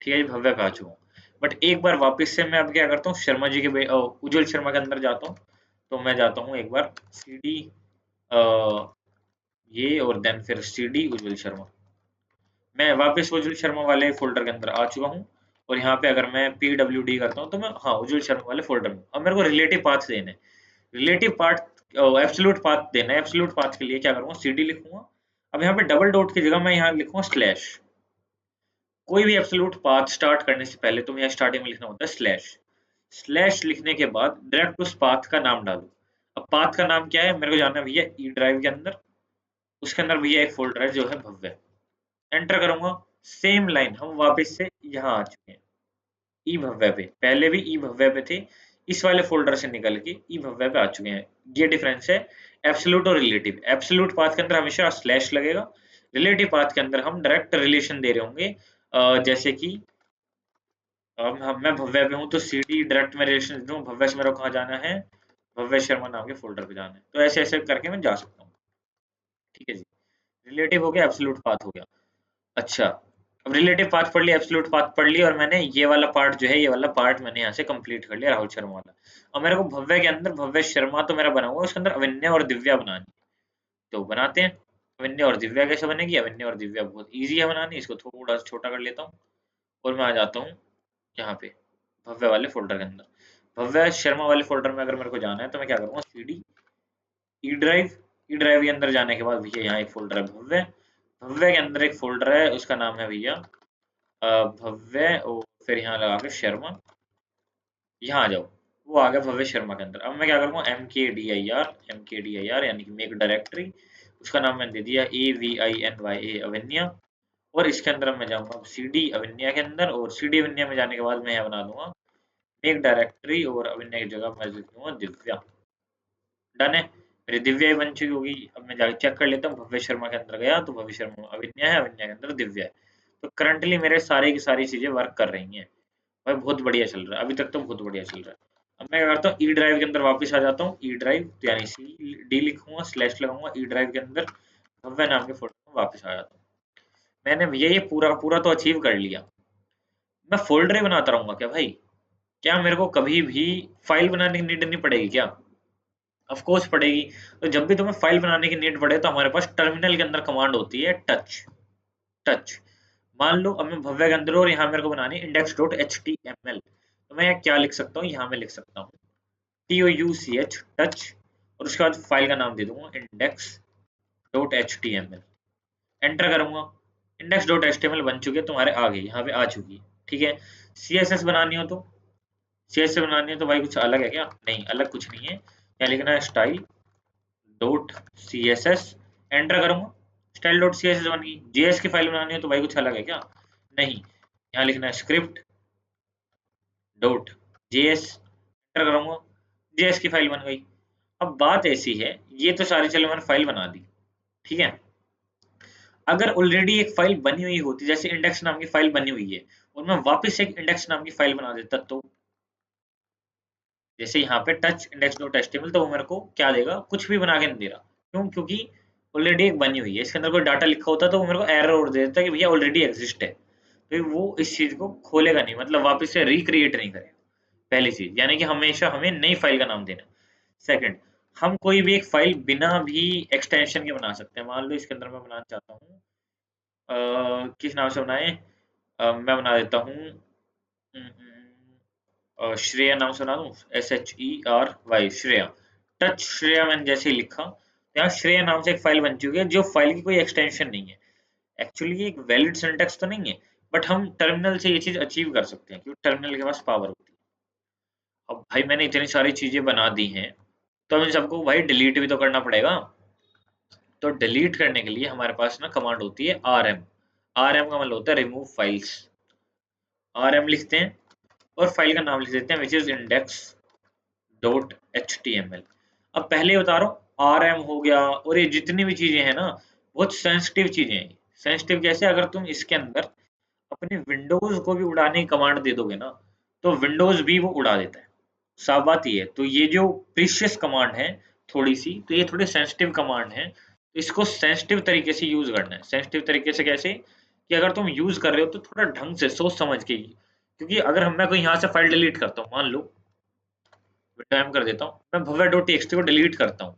S1: ठीक है जी, भव्य पे आ चुका हूँ। बट एक बार वापस से मैं अब क्या करता हूँ, शर्मा जी के उज्जवल शर्मा के अंदर जाता हूँ। तो मैं जाता हूँ एक बार सीडी ये, और देन फिर सीडी उज्जवल शर्मा। मैं वापस उज्जवल शर्मा वाले फ़ोल्डर के अंदर आ चुका हूँ, और यहाँ पे अगर मैं PWD करता हूँ तो मैं हाँ, उज्जवल शर्मा वाले फ़ोल्डर में। अब मेरे को रिलेटिव पाथ देने हैं। रिलेटिव पाथ एब्सोल्यूट पाथ देना है। एब्सोल्यूट पाथ के लिए क्या करूँगा, CD लिखूँगा। अब यहाँ पे डबल डॉट की जगह मैं यहाँ लिखूँगा स्लैश। कोई भी एब्सोल्यूट पाथ स्टार्ट करने से पहले तुम्हें यहाँ स्टार्टिंग में लिखना होता है स्लैश। स्लैश लिखने के बाद डायरेक्ट उस पाथ का नाम डालो। अब पाथ का नाम क्या है, मेरे को जानना है भैया ई ड्राइव के अंदर, उसके अंदर भैया एक फ़ोल्डर है जो है भव्य। एंटर करूँगा, सेम लाइन हम वापस से यहाँ आ चुके हैं ई भव्य पे। पहले भी ई भव्य पे थे, इस वाले फोल्डर से निकल के ई भव्य पे आ चुके हैं। ये डिफरेंस है एब्सोल्यूट और रिलेटिव। एब्सोल्यूट पाथ के अंदर हमेशा स्लैश लगेगा, रिलेटिव पाथ के अंदर हम डायरेक्ट रिलेशन दे रहे होंगे। जैसे कि मैं भव्य पे हूँ तो CD डायरेक्ट में रिलेशन दूँ, भव्य से मेरे को कहाँ जाना है, भव्य शर्मा नाम के फोल्डर पे जाना है। तो ऐसे ऐसे करके मैं जा सकता हूँ। ठीक है जी, रिलेटिव हो गया, एब्सोल्यूट पाथ हो गया। अच्छा, अब रिलेटिव पाथ पढ़ लिया, एब्सोल्यूट पाथ पढ़ लिया, और मैंने ये वाला पार्ट जो है, ये वाला पार्ट मैंने यहाँ से कंप्लीट कर लिया, राहुल शर्मा वाला। अब मेरे को भव्य के अंदर, भव्य शर्मा तो मेरा बना हुआ है, उसके अंदर अविन्या और दिव्या बनानी है। तो बनाते हैं। अविन्या और दिव्या कैसे बनेगी, अविन्या और दिव्या बहुत ईजी है बनानी। इसको थोड़ा सा छोटा कर लेता हूँ, और मैं आ जाता हूँ यहाँ पे भव्य वाले फोल्डर के अंदर। भव्य शर्मा वाले फोल्डर में अगर मेरे को जाना है तो मैं क्या करूँगा, CD E drive. E drive के अंदर जाने के बाद भैया यहाँ एक फोल्डर है भव्य, भव्य के अंदर एक फोल्डर है, उसका नाम है भैया भव्य, और फिर यहाँ लगा के शर्मा, यहाँ आ जाओ, वो आ गया भव्य शर्मा के अंदर। अब मैं क्या करूँगा, MKDIR यानी कि मेक डायरेक्टरी, उसका नाम मैंने दे दिया AVINYA अविन्या, और इसके अंदर मैं जाऊँगा CD अविन्या के अंदर, और CD अविन्या में जाने के बाद मैं यहाँ बना दूंगा मेक डायरेक्टरी, और अविन्या की जगह मैं लिख दूंगा दिव्या। डन है, मेरी दिव्या ही बन चुकी होगी। अब मैं जाके चेक कर लेता हूँ, भव्य शर्मा के अंदर गया तो भव्य शर्मा अविन्या है, अविन्या के अंदर दिव्या है। तो करंटली मेरे सारे की सारी चीजें वर्क कर रही हैं भाई, बहुत बढ़िया चल रहा है अभी तक तो, बहुत बढ़िया चल रहा है। अब मैं क्या करता हूँ, ई ड्राइव के अंदर वापस आ जाता हूँ, ई ड्राइव यानी CD लिखूंगा, स्लैश लगाऊंगा, ई ड्राइव के अंदर भव्य नाम के फोल्डर में वापस आ जाता हूँ। मैंने भैया ये पूरा पूरा तो अचीव कर लिया, मैं फोल्डर ही बनाता रहूंगा क्या भाई? क्या मेरे को कभी भी फाइल बनाने की नीड नहीं पड़ेगी क्या? ऑफ कोर्स पड़ेगी। तो जब भी तुम्हें फाइल बनाने की नीड पड़े तो हमारे पास टर्मिनल के अंदर कमांड होती है टच। टच, मान लो अब मैं भव्य के अंदर और यहाँ मेरे को बनानी index.html, तो मैं यहाँ क्या लिख सकता हूँ, यहाँ मैं लिख सकता हूँ TOUCH टच, और उसके बाद फाइल का नाम दे दूंगा index.html, एंटर करूंगा, index.html बन चुके तुम्हारे आगे, यहाँ पे आ चुकी है। ठीक है, CSS बनानी हो तो, CSS बनानी है तो भाई कुछ अलग है क्या? नहीं, अलग कुछ नहीं है, यहाँ लिखना है स्टाइल डॉट CSS, एंटर करूंगा, स्टाइल डॉट CSS बन गई। JS की फाइल बनानी है तो भाई कुछ अलग है क्या? नहीं, यहाँ लिखना है स्क्रिप्ट डॉट JS, एंटर करूंगा, JS की फाइल बन गई। अब बात ऐसी है, ये तो सारी चलो मैंने फाइल बना दी, ठीक है। अगर ऑलरेडी एक फाइल बनी हुई होती, जैसे इंडेक्स नाम की फाइल बनी हुई है, और मैं वापस एक इंडेक्स नाम की फाइल बना देता, तो जैसे यहाँ पे टच index.html, तो वो मेरे को क्या देगा, कुछ भी बना के नहीं दे रहा। क्यों? क्योंकि ऑलरेडी एक बनी हुई है, इसके अंदर कोई डाटा लिखा होता तो वो मेरे को एरर और दे देता कि भैया ऑलरेडी एग्जिस्ट है, तो वो इस चीज को खोलेगा नहीं, मतलब वापस से रिक्रिएट नहीं करेगा। पहली चीज, यानी कि हमेशा हमें नई फाइल का नाम देना। सेकंड, हम कोई भी एक फाइल बिना भी एक्सटेंशन के बना सकते हैं। मान लो इसके अंदर मैं बनाना चाहता हूँ, किस नाम से बनाए, मैं बना देता हूँ श्रेया नाम सुना दूं, SHERY श्रेया। टच श्रेया मैंने जैसे ही लिखा, यहाँ श्रेया नाम से एक फाइल बन चुकी है, जो फाइल की कोई एक्सटेंशन नहीं है। एक्चुअली ये एक वैलिड सिंटैक्स तो नहीं है, बट हम टर्मिनल से ये चीज अचीव कर सकते हैं, क्योंकि टर्मिनल के पास पावर होती है। अब भाई मैंने इतनी सारी चीजें बना दी हैं, तो हमें सबको भाई डिलीट भी तो करना पड़ेगा। तो डिलीट करने के लिए हमारे पास ना कमांड होती है RM। RM का मतलब होता है रिमूव फाइल्स। RM लिखते हैं और फाइल का नाम लिख देते हैं विच इज index.html। अब पहले बता रहा हूँ, RM हो गया, और ये जितनी भी चीजें हैं ना, बहुत सेंसिटिव चीजें हैं। सेंसिटिव कैसे? अगर तुम इसके अंदर अपने विंडोज को भी उड़ाने की कमांड दे दोगे ना, तो विंडोज भी वो उड़ा देता है। साफ बात ये है। तो ये जो प्रीशियस कमांड है थोड़ी सी, तो ये थोड़ी सेंसिटिव कमांड है, तो इसको सेंसिटिव तरीके से यूज करना है। सेंसिटिव तरीके से कैसे? कि अगर तुम यूज कर रहे हो तो थोड़ा ढंग से सोच समझ के ही, क्योंकि अगर मैं कोई यहाँ से फाइल डिलीट करता हूँ, मान लो टाइम कर देता हूँ, मैं भव्य डॉट टीएक्सटी को डिलीट करता हूँ,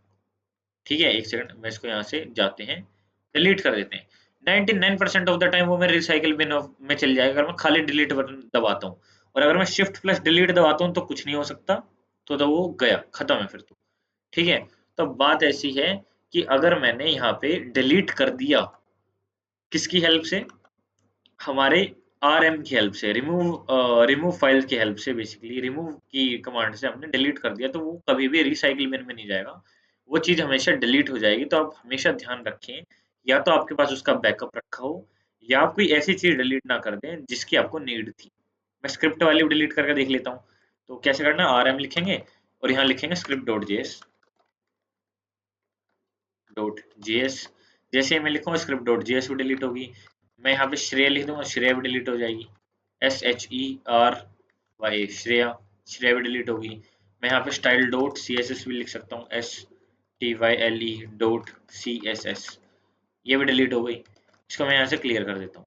S1: ठीक है, एक सेकंड, मैं इसको यहाँ से जाते हैं, डिलीट कर देते हैं। 99% ऑफ द टाइम वो मेरे रिसाइकिल बिन में चल जाएगा, अगर मैं खाली डिलीट बटन दबाता हूँ। और अगर मैं शिफ्ट प्लस डिलीट दबाता हूँ तो कुछ नहीं हो सकता, तो वो गया, खत्म है फिर तो। ठीक है, तो बात ऐसी है कि अगर मैंने यहाँ पे डिलीट कर दिया, किसकी हेल्प से? हमारे RM की हेल्प से, रिमूव फाइल की हेल्प से, बेसिकली रिमूव की कमांड से हमने डिलीट कर दिया, तो वो कभी भी रिसाइकिल बिन में नहीं जाएगा, वो चीज हमेशा डिलीट हो जाएगी। तो आप हमेशा ध्यान रखें, या तो आपके पास उसका बैकअप रखा हो, या आप कोई ऐसी चीज डिलीट ना कर दें जिसकी आपको नीड थी। मैं स्क्रिप्ट वाली डिलीट करके देख लेता हूँ। तो कैसे करना, RM लिखेंगे और यहाँ लिखेंगे स्क्रिप्ट डॉट जेएस। जैसे ही मैं लिखूंगा स्क्रिप्ट डॉट जेएस भी डिलीट होगी। मैं यहाँ पे श्रेय लिख दूंगा, श्रेय भी डिलीट हो जाएगी, SHERY श्रेया, श्रेया भी डिलीट होगी। मैं यहाँ पे स्टाइल डॉट CSS भी लिख सकता हूँ, STYLE डॉट CSS, ये भी डिलीट हो गई। इसको मैं यहाँ से क्लियर कर देता हूँ।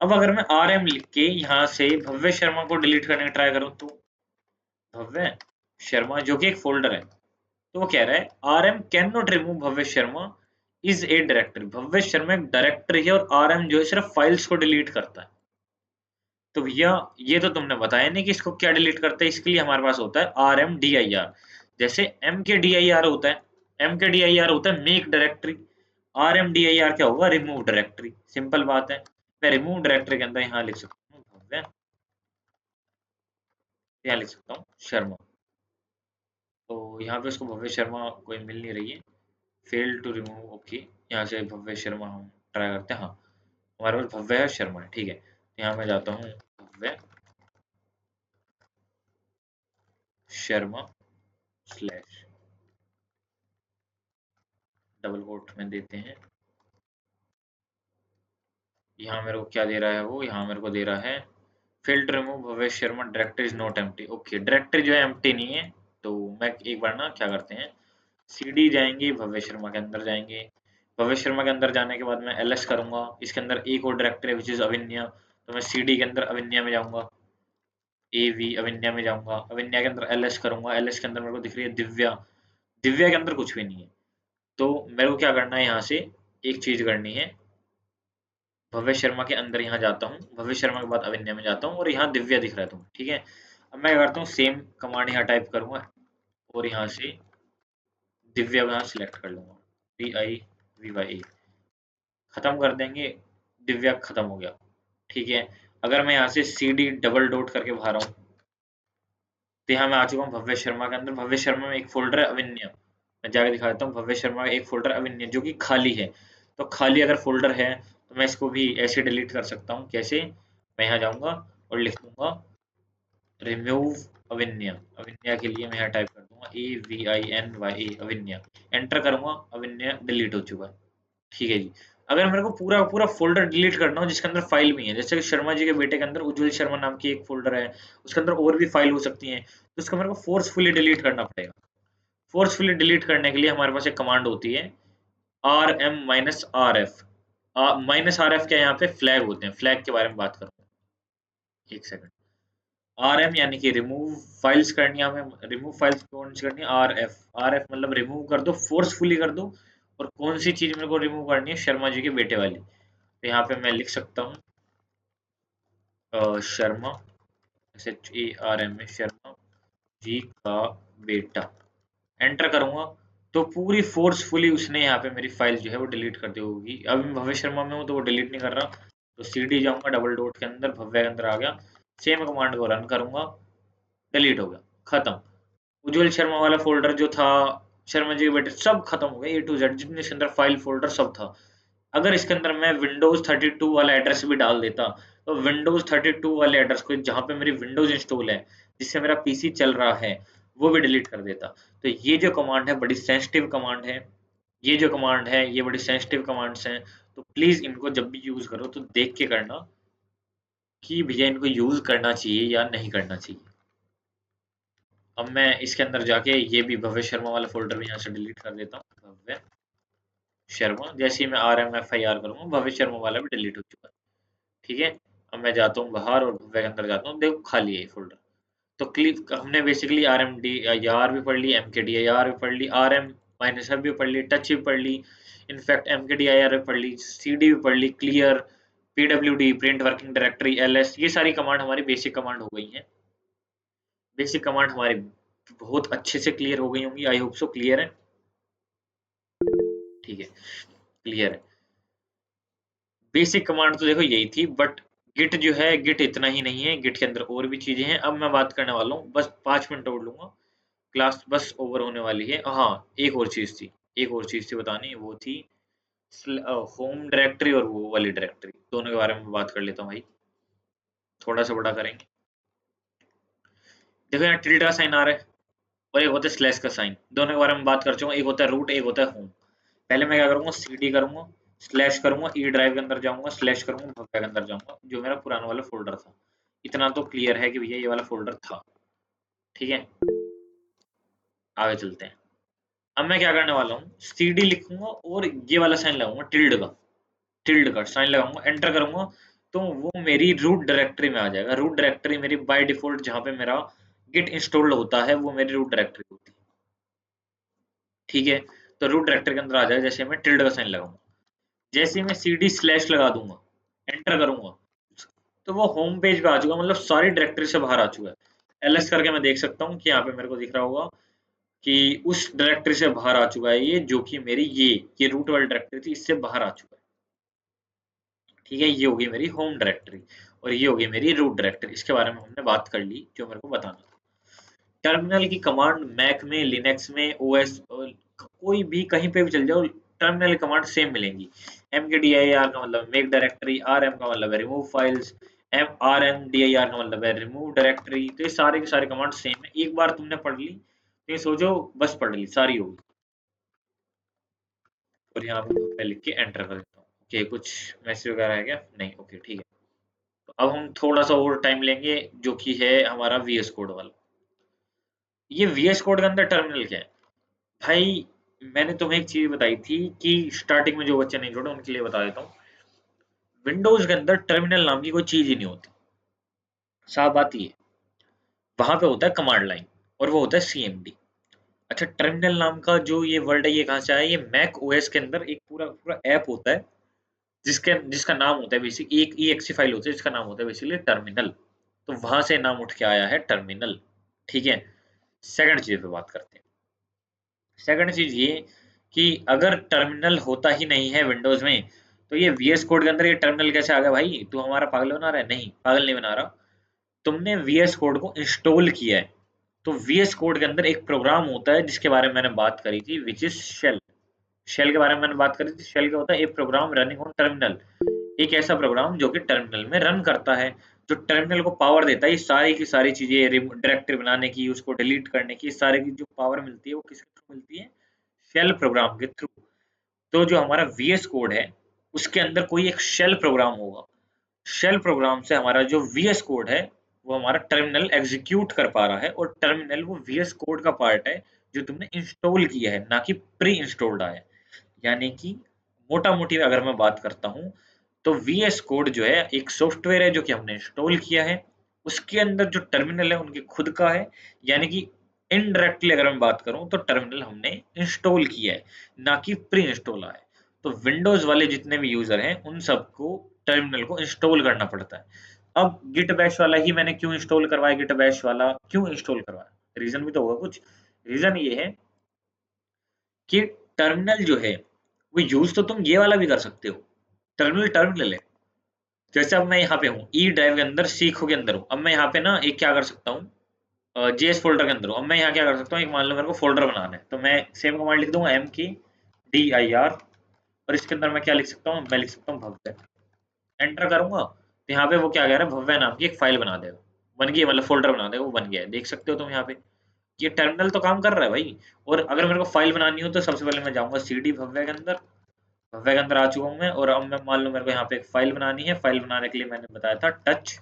S1: अब अगर मैं RM लिख के यहाँ से भव्य शर्मा को डिलीट करने का ट्राई करूँ, तो भव्य शर्मा जो कि एक फोल्डर है, तो वो कह रहा है RM can not remove Bhavya Sharma is a directory. Bhavya Sharma एक डायरेक्टरी है, और RM जो है सिर्फ फाइल्स को डिलीट करता है। तो भैया ये तो तुमने बताया नहीं कि इसको क्या डिलीट करता है। इसके लिए हमारे पास होता है RMDIR। जैसे MKDIR होता है, MKDIR होता है मेक डायरेक्टरी, RMDIR क्या होगा, रिमूव डायरेक्टरी, सिंपल बात है। मैं रिमूव डायरेक्टरी के अंदर यहाँ लिख सकता हूँ भव्य, यहाँ लिख सकता हूँ शर्मा। तो यहाँ पे उसको भव्य शर्मा कोई मिल नहीं रही है, फेल टू रिमूव, ओके। यहाँ से भव्य शर्मा हम ट्राई करते हैं, हाँ हमारे पास भव्य है, शर्मा है, ठीक है। यहाँ मैं जाता हूँ भव्य शर्मा स्लैश, डबल कोट में देते हैं। यहाँ मेरे को क्या दे रहा है वो, यहाँ मेरे को दे रहा है field remove Bhavesh Sharma, directory is not empty, okay directory जो है एम्प्टी नहीं है। तो मैं एक बार ना क्या करते हैं, सीडी जाएंगे, भवेश शर्मा के अंदर जाएंगे, भवेश शर्मा के अंदर जाने के बाद मैं एलएस करूंगा, इसके अंदर एक और डायरेक्टरी है विच इज अविन्या, तो मैं सीडी के अंदर अविन्या में जाऊंगा, एवी अविन्या में जाऊंगा, अविन्या के अंदर एलएस करूंगा, एलएस के अंदर मेरे को दिख रही है दिव्या, दिव्या के अंदर कुछ भी नहीं है। तो मेरे को क्या करना है, यहाँ से एक चीज करनी है, भव्य शर्मा के अंदर यहाँ जाता हूँ, भव्य शर्मा के बाद अविन्या में जाता हूँ और यहाँ दिव्या दिख रहा है तुम्हें, ठीक है। अब मैं क्या करता हूँ, सेम कमांड यहाँ टाइप करूंगा और यहाँ से दिव्या को यहाँ सिलेक्ट कर लूंगा, DIVYA, खत्म कर देंगे, दिव्या खत्म हो गया, ठीक है। अगर मैं यहाँ से CD डबल डॉट करके बाहर आऊँ, तो यहाँ मैं आ चुका हूँ भव्य शर्मा के अंदर, भव्य शर्मा में एक फोल्डर है अविन्या, मैं जाके दिखा देता हूँ, भव्य शर्मा में एक फोल्डर अविन्या जो कि खाली है। तो खाली अगर फोल्डर है तो मैं इसको भी ऐसे डिलीट कर सकता हूँ, कैसे, मैं यहाँ जाऊंगा और लिख दूंगा रिमूव अविन्या, अविन्या के लिए मैं यहाँ टाइप कर दूंगा AVINYA अविन्या, एंटर करूंगा, अविन्या डिलीट हो चुका है, ठीक है जी। अगर मेरे को पूरा पूरा फोल्डर डिलीट करना हो जिसके अंदर फाइल भी है, जैसे कि शर्मा जी के बेटे के अंदर उज्जवल शर्मा नाम की एक फोल्डर है, उसके अंदर और भी फाइल हो सकती है, तो उसको मेरे को फोर्सफुली डिलीट करना पड़ेगा। फोर्सफुली डिलीट करने के लिए हमारे पास एक कमांड होती है RM-RF, -RF क्या, यहाँ पे फ्लैग होते हैं, फ्लैग के बारे में बात करूंगा, एक सेकंड। RM यानी कि रिमूव फाइल्स करनी है हमें, रिमूव फाइल्स कौन सी करनी है, RF मतलब रिमूव कर दो, फोर्सफुली कर दो। और कौन सी चीज मेरे को रिमूव करनी है, शर्मा जी के बेटे वाली, तो यहाँ पे मैं लिख सकता हूँ शर्मा, SHARMA शर्मा जी का बेटा, एंटर करूंगा, तो पूरी फोर्सफुली उसने यहाँ पे मेरी फाइल जो है वो डिलीट कर दी होगी। अभी मैं भव्य शर्मा में हूँ तो वो डिलीट नहीं कर रहा, तो CD जाऊंगा, डबल डॉट के अंदर भव्य के अंदर आ गया, सेम कमांड को रन करूंगा, डिलीट हो गया, खत्म। उज्जवल शर्मा वाला फ़ोल्डर जो था, शर्मा जी के बेटे, सब खत्म हो गए, ए टू जेड जितने इसके अंदर फ़ाइल फ़ोल्डर सब था। अगर इसके अंदर मैं विंडोज़ 32 वाला एड्रेस भी डाल देता, तो विंडोज़ 32 वाले एड्रेस को जहाँ पे मेरी विंडोज़ इंस्टॉल है, जिससे मेरा पीसी चल रहा है, वो भी डिलीट कर देता। तो ये जो कमांड है बड़ी सेंसिटिव कमांड है, ये जो कमांड है ये बड़ी सेंसिटिव कमांड्स हैं, तो प्लीज़ इनको जब भी यूज़ करो तो देख के करना कि भैया इनको यूज़ करना चाहिए या नहीं करना चाहिए। अब मैं इसके अंदर जाके ये भी भव्य शर्मा वाला फोल्डर भी यहाँ से डिलीट कर देता हूँ, भव्य शर्मा, जैसे ही मैं RMFIR करूंगा भव्य शर्मा वाला भी डिलीट हो चुका है, ठीक है। अब मैं जाता हूँ बाहर और भव्य के अंदर जाता हूँ, देखो खाली है ये फोल्डर। तो क्लिक, हमने बेसिकली RMDIR भी पढ़ ली, MKDIR भी पढ़ ली, RM-F भी पढ़ ली, टच भी पढ़ ली, इनफैक्ट MKDIR भी पढ़ ली, CD भी पढ़ ली, clear, PWD print working directory, LS, ये सारी कमांड हमारी बेसिक कमांड हो गई हैं। बेसिक कमांड हमारी बहुत अच्छे से क्लियर हो गई होंगी, आई होप सो क्लियर है, ठीक है, क्लियर है। बेसिक कमांड तो देखो यही थी, बट गिट जो है, गिट इतना ही नहीं है, गिट के अंदर और भी चीजें हैं। अब मैं बात करने वाला हूँ, बस 5 मिनट और लूंगा, क्लास बस ओवर होने वाली है। हाँ, एक और चीज थी, एक और चीज थी बतानी, वो थी होम डायरेक्टरी और वो वाली डायरेक्टरी, दोनों के बारे में बात कर लेता हूँ भाई, थोड़ा सा बड़ा करेंगे। देखो यहाँ टिल्डा का साइन आ रहा है और एक होता है स्लैश का साइन, दोनों के बारे में बात कर चुका हूँ, एक होता है रूट, एक होता है होम। पहले मैं क्या करूंगा, CD करूंगा, स्लैश करूंगा, E ड्राइव के अंदर जाऊंगा, स्लैश करूंगा, भव्य के अंदर जाऊंगा, जो मेरा पुराना वाला फोल्डर था। इतना तो क्लियर है कि भैया ये वाला फोल्डर था, ठीक है। आगे चलते हैं। अब मैं क्या करने वाला हूँ, CD लिखूंगा और ये वाला साइन लगाऊंगा, टिल्ड का साइन लगाऊंगा, एंटर करूंगा, तो वो मेरी रूट डायरेक्टरी में आ जाएगा। रूट डायरेक्टरी मेरी बाय डिफॉल्ट जहाँ पे मेरा गिट इंस्टॉल्ड होता है वो मेरी रूट डायरेक्टरी होती है, ठीक है। तो रूट डायरेक्टरी के अंदर आ जाएगा जैसे मैं टिल्ड का साइन लगाऊंगा, जैसे ही मैं CD स्लैश लगा दूंगा, एंटर करूंगा, तो वो होम पेज पे आ चुका, मतलब सारी डायरेक्टरी से बाहर आ चुका है। LS करके मैं देख सकता हूँ कि यहाँ पे मेरे को दिख रहा होगा कि उस डायरेक्टरी से बाहर आ चुका है ये, जो कि मेरी ये रूट वाली डायरेक्टरी थी, इससे बाहर आ चुका है। ठीक है, ये होगी मेरी होम डायरेक्टरी और ये होगी मेरी रूट डायरेक्टरी। इसके बारे में हमने बात कर ली जो मेरे को बताना था। टर्मिनल की कमांड मैक में, लिनक्स में, ओएस कोई भी कहीं पे भी चल जाओ, टर्मिनल कमांड सेम मिलेंगी। mkdir का मतलब मेक डायरेक्टरी, rm का मतलब है रिमूव फाइल्स, rmdir का मतलब है रिमूव डायरेक्टरी। तो ये सारे के सारे कमांड सेम है। एक बार तुमने पढ़ ली तो ये सोचो बस पढ़ ली, सारी होगी। और यहाँ पे मैं लिख के एंटर कर देता हूँ। ओके, कुछ मैसेज वगैरह है क्या? नहीं। ओके ठीक है। तो अब हम थोड़ा सा और टाइम लेंगे, जो कि है हमारा वीएस कोड वाला। ये वीएस कोड के अंदर टर्मिनल क्या है भाई? मैंने तुम्हें एक चीज बताई थी कि स्टार्टिंग में जो बच्चे नहीं जोड़े उनके लिए बता देता हूँ। विंडोज के अंदर टर्मिनल नाम की कोई चीज ही नहीं होती। साफ बात ये, वहां पे होता है कमांड लाइन और वो होता है सीएमडी। अच्छा, टर्मिनल नाम का जो ये वर्ड है ये कहाँ से आया? ये मैक ओएस के अंदर एक पूरा पूरा ऐप होता है जिसके जिसका नाम होता है बेसिक, एक ईएक्सी फाइल होती है जिसका नाम होता है बेसिकली टर्मिनल। तो वहां से नाम उठ के आया है टर्मिनल। ठीक है, सेकंड चीज पे बात करते हैं। सेकंड चीज ये कि अगर टर्मिनल होता ही नहीं है विंडोज में, तो ये वीएस कोड के अंदर ये टर्मिनल कैसे आ गया भाई? तू हमारा पागल बना रहा है? नहीं, पागल नहीं बना रहा। तुमने वीएस कोड को इंस्टॉल किया है। तो वीएस कोड के अंदर एक प्रोग्राम होता है जिसके बारे में मैंने बात करी थी, विच इज शेल। शेल के बारे में मैंने बात करी थी। शेल क्या होता है? एक प्रोग्राम रनिंग ऑन टर्मिनल। एक ऐसा प्रोग्राम जो कि टर्मिनल में रन करता है, जो टर्मिनल को पावर देता है। ये सारी की सारी चीजें डायरेक्टरी बनाने की, उसको डिलीट करने की, सारी की जो पावर मिलती है वो किसके थ्रू मिलती है? शेल प्रोग्राम के थ्रू। तो जो हमारा वीएस कोड है उसके अंदर कोई एक शेल प्रोग्राम होगा। शेल प्रोग्राम से हमारा जो वीएस कोड है वो हमारा टर्मिनल एग्जीक्यूट कर पा रहा है, और टर्मिनल वो वीएस कोड का पार्ट है जो तुमने इंस्टॉल किया है, ना कि प्री इंस्टॉल्ड आया है। यानी कि मोटा मोटी अगर मैं बात करता हूँ, तो वीएस कोड जो है एक सॉफ्टवेयर है जो कि हमने इंस्टॉल किया है। उसके अंदर जो टर्मिनल है उनके खुद का है। यानी कि इनडायरेक्टली अगर मैं बात करूं तो टर्मिनल हमने इंस्टॉल किया है, ना कि प्री इंस्टॉल है। तो विंडोज वाले जितने भी यूजर हैं उन सबको टर्मिनल को इंस्टॉल करना पड़ता है। अब गिट बैश वाला ही मैंने क्यों इंस्टॉल करवाया? गिट बैश वाला क्यों इंस्टॉल करवाया? रीजन भी तो होगा कुछ। रीजन ये है कि टर्मिनल जो है वो यूज तो तुम ये वाला भी कर सकते हो। टर्मिनल टर्मिनल है। जैसे अब मैं यहाँ पे हूँ, ई ड्राइव के अंदर सीखो के अंदर हूँ। अब मैं यहाँ पे ना एक क्या कर सकता हूँ, जेएस फोल्डर के अंदर हूँ। अब मैं यहाँ क्या कर सकता हूँ, एक मान लो मेरे को फोल्डर बनाना है, तो मैं सेम कमांड लिख दूंगा MKDIR, और इसके अंदर मैं क्या लिख सकता हूँ? मैं लिख सकता हूँ भव्य। एंटर करूंगा तो यहाँ पे वो क्या कह रहा है? भव्य नाम की एक फाइल बना देगा। बन गई, मतलब फोल्डर बना देगा, वो बन गया है। देख सकते हो तुम यहाँ पे, ये टर्मिनल तो काम कर रहा है भाई। और अगर मेरे को फाइल बनानी हो तो सबसे पहले मैं जाऊंगा CD भव्य के अंदर। भव्य के अंदर आ चुका हूँ मैं, और अब मैं मान लो मेरे को यहाँ पे एक फाइल बनानी है। फाइल बनाने के लिए मैंने बताया था टच।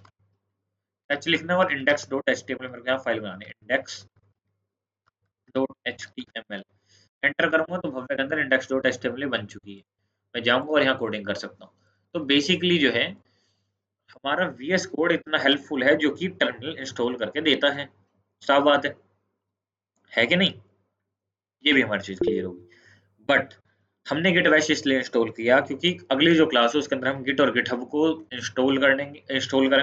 S1: टच लिखना है और index.html मेरे को यहाँ फाइल बनानी है, index.html। एंटर करूंगा तो भव्य के अंदर index.html बन चुकी है। मैं जाऊंगा और यहाँ कोडिंग कर सकता हूँ। तो बेसिकली जो है हमारा VS कोड इतना हेल्पफुल है जो कि टर्मिनल इंस्टॉल करके देता है। साफ बात है कि नहीं? ये भी हमारी चीज क्लियर होगी। बट हमने गिट बैश इसलिए इंस्टॉल किया क्योंकि अगली जो क्लास है उसके अंदर हम गिट और गिटहब को इंस्टॉल करेंगे।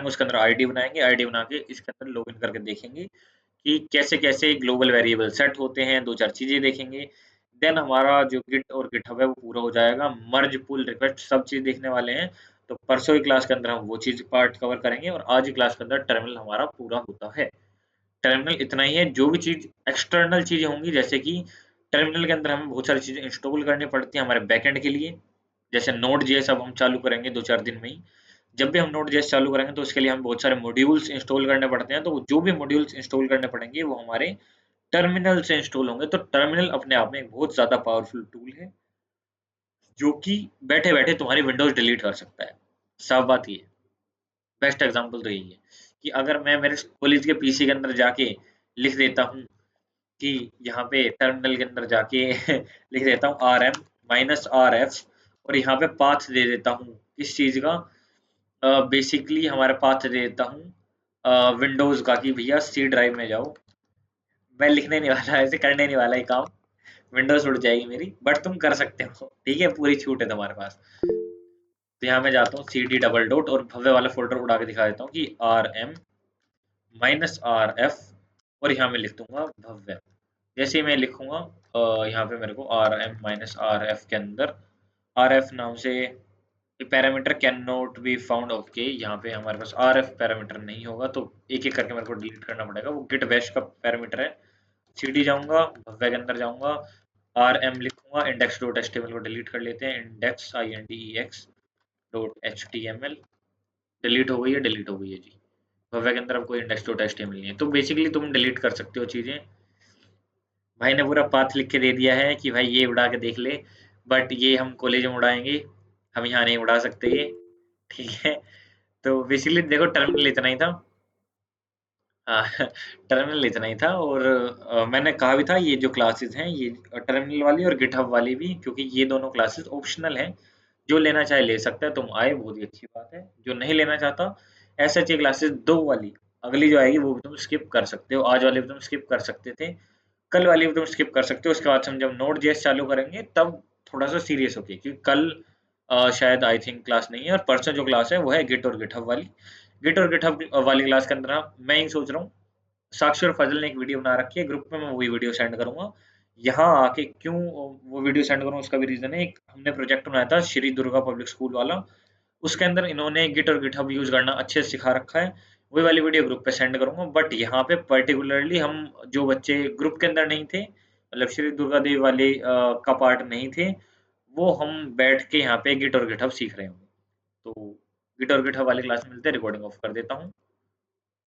S1: उसके अंदर आईडी बनाएंगे, आईडी बना के इसके अंदर लॉगिन करके देखेंगे कि कैसे कैसे ग्लोबल वेरिएबल सेट होते हैं। दो चार चीजें देखेंगे। देन हमारा जो गिट और गिटहब है वो पूरा हो जाएगा। मर्ज पुल रिक्वेस्ट सब चीज देखने वाले हैं। तो परसों की क्लास के अंदर हम वो चीज पार्ट कवर करेंगे, और आज की क्लास के अंदर टर्मिनल हमारा पूरा होता है। टर्मिनल इतना ही है। जो भी चीज एक्सटर्नल चीजें होंगी, जैसे कि टर्मिनल के अंदर हमें बहुत सारी चीजें इंस्टॉल करनी पड़ती है हमारे बैकएंड के लिए। जैसे नोड जेएस अब हम चालू करेंगे 2-4 दिन में ही। जब भी हम नोड जेएस चालू करेंगे तो उसके लिए हमें बहुत सारे मॉड्यूल्स इंस्टॉल करने पड़ते हैं। तो जो भी मॉड्यूल्स इंस्टॉल करने पड़ेंगे वो हमारे टर्मिनल से इंस्टॉल होंगे। तो टर्मिनल अपने आप में एक बहुत ज्यादा पावरफुल टूल है जो कि बैठे बैठे तुम्हारी विंडोज डिलीट कर सकता है। साफ बात ये, बेस्ट एग्जांपल तो यही है कि अगर मैं मेरे कॉलेज के पीसी के अंदर जाके लिख देता हूँ कि यहाँ पे टर्मिनल के अंदर जाके लिख देता हूँ RM-RF, और यहाँ पे पाथ दे देता हूँ किस चीज का? बेसिकली हमारा पाथ दे देता हूँ विंडोज का, कि भैया C ड्राइव में जाओ। मैं लिखने नहीं वाला, ऐसे करने नहीं वाला ये काम। विंडोज उड़ जाएगी मेरी, बट तुम कर सकते हो। ठीक है, पूरी छूट है तुम्हारे पास। तो यहाँ मैं जाता हूँ CD डबल डॉट और भव्य वाला फोल्डर उड़ा के दिखा देता हूँ कि RM-RF, और यहाँ मैं लिख दूंगा भव्य। जैसे ही मैं लिखूंगा यहाँ पे मेरे को rm माइनस आर एफ के अंदर आर एफ नाम से parameter can not be found. Okay, यहाँ पे हमारे पास आर एफ पैरामीटर नहीं होगा, तो एक एक करके मेरे को डिलीट करना पड़ेगा। वो गिट बैश का पैरामीटर है। सीडी जाऊंगा, भव्य के अंदर जाऊंगा, आर एम लिखूंगा, index dot H T M L को डिलीट कर लेते हैं। Index I N D E X dot H T M L delete हो गई है, डिलीट हो गई है जी। भव्य के अंदर अब कोई index dot H T M L नहीं है, तो बेसिकली तुम डिलीट कर सकते हो चीजें। भाई ने पूरा पाथ लिख के दे दिया है कि भाई ये उड़ा के देख ले, बट ये हम कॉलेज में उड़ाएंगे, हम यहाँ नहीं उड़ा सकते ये। ठीक है, तो बेसिकली देखो टर्मिनल इतना ही था। हाँ टर्मिनल इतना ही था। और मैंने कहा भी था ये जो क्लासेस हैं ये टर्मिनल वाली और गिटहब वाली भी, क्योंकि ये दोनों क्लासेस ऑप्शनल हैं। जो लेना चाहे ले सकता है, तुम आए बहुत ही अच्छी बात है। जो नहीं लेना चाहता, एस एच ए क्लासेस दो वाली अगली जो आएगी वो भी तुम स्किप कर सकते हो। आज वाली भी तुम स्किप कर सकते थे, कल वाली भी तुम स्किप कर सकते हो। उसके बाद से हम जब नोड जेएस चालू करेंगे तब थोड़ा सा सीरियस होके, क्योंकि कल शायद आई थिंक क्लास नहीं है, और परसों जो क्लास है वो है गिट और गिटहब वाली। गिट और गिटहब वाली क्लास के अंदर मैं ही सोच रहा हूँ, साक्षी और फजल ने एक वीडियो बना रखी है ग्रुप में, मैं वही वीडियो सेंड करूंगा। यहाँ आके क्यों वो वीडियो सेंड करूँ, उसका भी रीजन है। एक हमने प्रोजेक्ट बनाया था श्री दुर्गा पब्लिक स्कूल वाला, उसके अंदर इन्होंने गिट और गिटहब यूज करना अच्छे से सिखा रखा है। वही वाली वीडियो ग्रुप पे सेंड करूंगा। बट यहाँ पे पर्टिकुलरली हम जो बच्चे ग्रुप के अंदर नहीं थे, मतलब श्री दुर्गा देवी वाले का पार्ट नहीं थे, वो हम बैठ के यहाँ पे गिट और गिटहब सीख रहे होंगे। तो गिट और गिटहब वाली क्लास में मिलते हैं। रिकॉर्डिंग ऑफ कर देता हूँ।